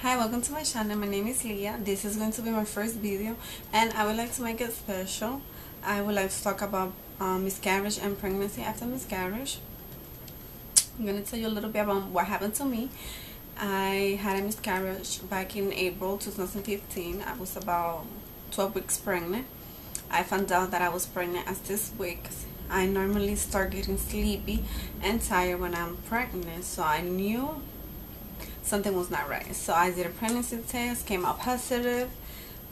Hi, welcome to my channel. My name is Leah. This is going to be my first video and I would like to make it special. I would like to talk about miscarriage and pregnancy after miscarriage. I'm going to tell you a little bit about what happened to me. I had a miscarriage back in April 2015. I was about 12 weeks pregnant. I found out that I was pregnant at 6 weeks. I normally start getting sleepy and tired when I'm pregnant, so I knew something was not right. So I did a pregnancy test, came out positive.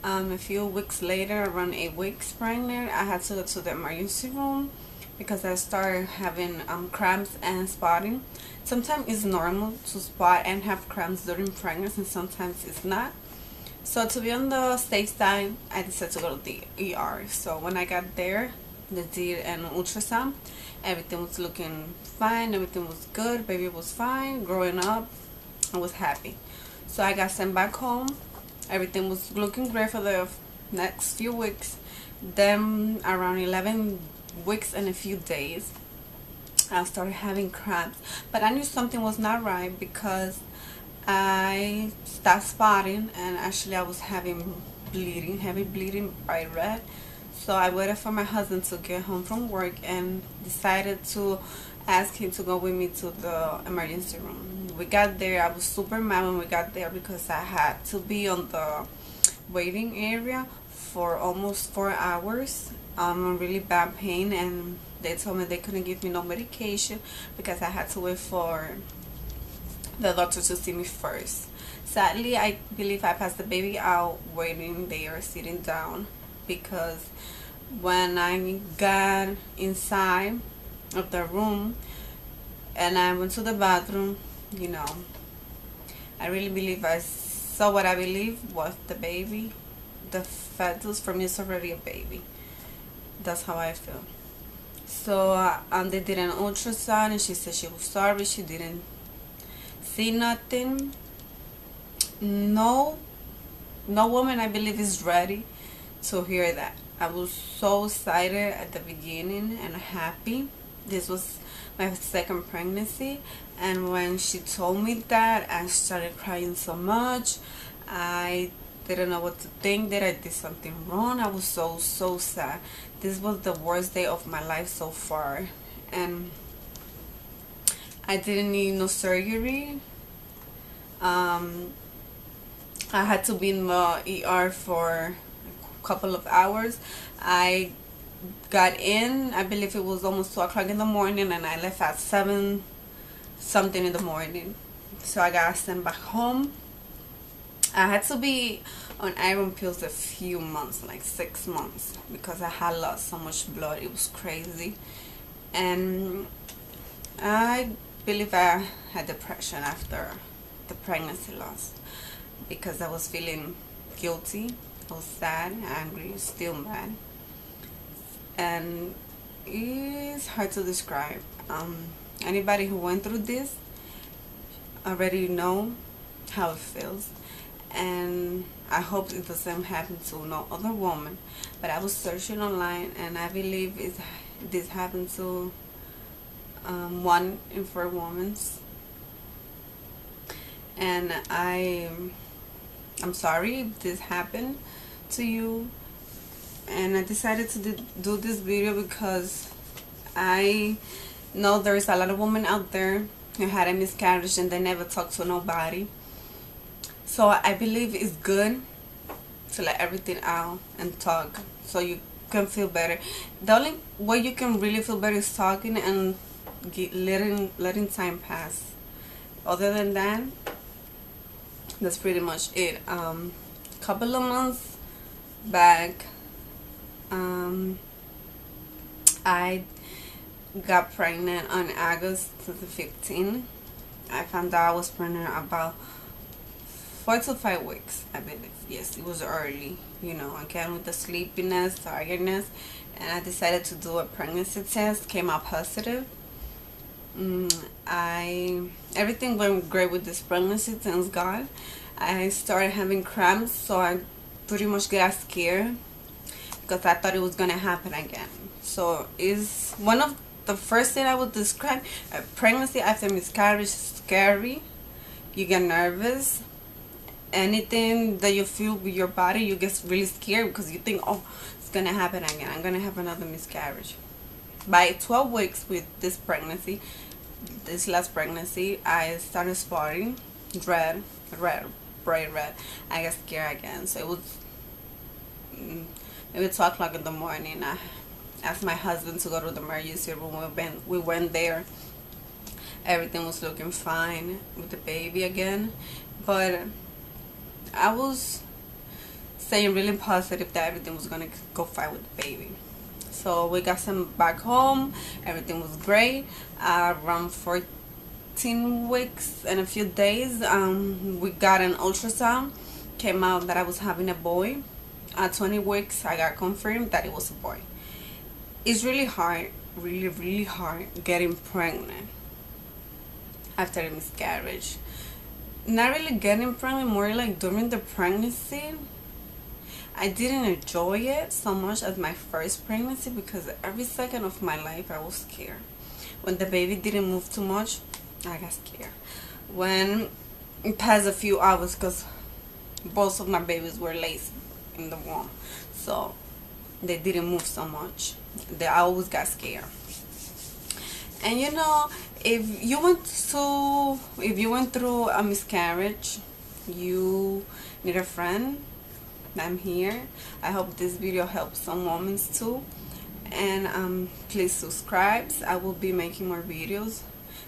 A few weeks later, around 8 weeks pregnant, I had to go to the emergency room because I started having cramps and spotting. Sometimes it's normal to spot and have cramps during pregnancy, and sometimes it's not. So to be on the safe side, I decided to go to the ER. So when I got there, they did an ultrasound. Everything was looking fine, everything was good, baby was fine, growing up. I was happy. So I got sent back home. Everything was looking great for the next few weeks. Then around 11 weeks and a few days, I started having cramps. But I knew something was not right because I stopped spotting, and actually I was having bleeding, heavy bleeding, bright red. So I waited for my husband to get home from work and decided to ask him to go with me to the emergency room. We got there. I was super mad when we got there because I had to be on the waiting area for almost 4 hours. In really bad pain, and they told me they couldn't give me no medication because I had to wait for the doctor to see me first. Sadly, I believe I passed the baby out waiting there, sitting down, because when I got inside of the room and I went to the bathroom, I really believe I saw what I believe was the baby. The fetus for me is already a baby. That's how I feel. So they did an ultrasound and she said she was sorry, she didn't see nothing. No woman, I believe, is ready to hear that. I was so excited at the beginning and happy. This was my second pregnancy, and when she told me that, I started crying so much. I didn't know what to think, that I did something wrong. I was so sad. This was the worst day of my life so far, and I didn't need no surgery. I had to be in the ER for a couple of hours. I got in, I believe it was almost 2 o'clock in the morning, and I left at 7 something in the morning. So I got sent back home. I had to be on iron pills a few months, like 6 months, because I had lost so much blood. It was crazy. And I believe I had depression after the pregnancy loss because I was feeling guilty. I was sad, angry, still mad, and it's hard to describe. Anybody who went through this already know how it feels, and I hope it doesn't happen to no other woman. But I was searching online, and I believe this happened to 1 in 4 women, and I'm sorry if this happened to you. And I decided to do this video because I know there's a lot of women out there who had a miscarriage and they never talk to nobody. So I believe it's good to let everything out and talk so you can feel better. The only way you can really feel better is talking and letting time pass. Other than that, that's pretty much it. Couple of months back, I got pregnant on August 2015. I found out I was pregnant about 4 to 5 weeks, I believe. Yes, it was early, again with the sleepiness, tiredness, and I decided to do a pregnancy test. Came out positive. Everything went great with this pregnancy, thanks God. I started having cramps, so I pretty much got scared because I thought it was gonna happen again. So it's one of the first thing I would describe. A pregnancy after miscarriage is scary. You get nervous, anything that you feel with your body, you get really scared because you think, oh, it's gonna happen again, I'm gonna have another miscarriage. By 12 weeks with this pregnancy, this last pregnancy, I started spotting red, red, bright red. I got scared again. So it was maybe 2 o'clock in the morning. I asked my husband to go to the emergency room. We went there. Everything was looking fine with the baby again, but I was staying really positive that everything was gonna go fine with the baby. So we got sent back home. Everything was great. Around 14 weeks and a few days, we got an ultrasound. Came out that I was having a boy. At 20 weeks, I got confirmed that it was a boy. It's really hard, really hard getting pregnant after a miscarriage. Not really getting pregnant, more like during the pregnancy. I didn't enjoy it so much as my first pregnancy because every second of my life I was scared. When the baby didn't move too much, I got scared. When it passed a few hours, because both of my babies were lazy in the womb, so they didn't move so much. I always got scared. And you know, if you went through a miscarriage, you need a friend, I'm here. I hope this video helps some women too. And please subscribe. I will be making more videos,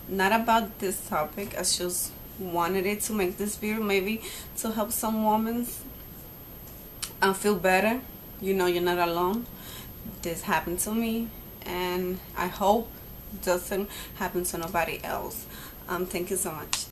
not about this topic. I just wanted it to make this video maybe to help some women feel better. You know, you're not alone. This happened to me, and I hope it doesn't happen to nobody else. Thank you so much.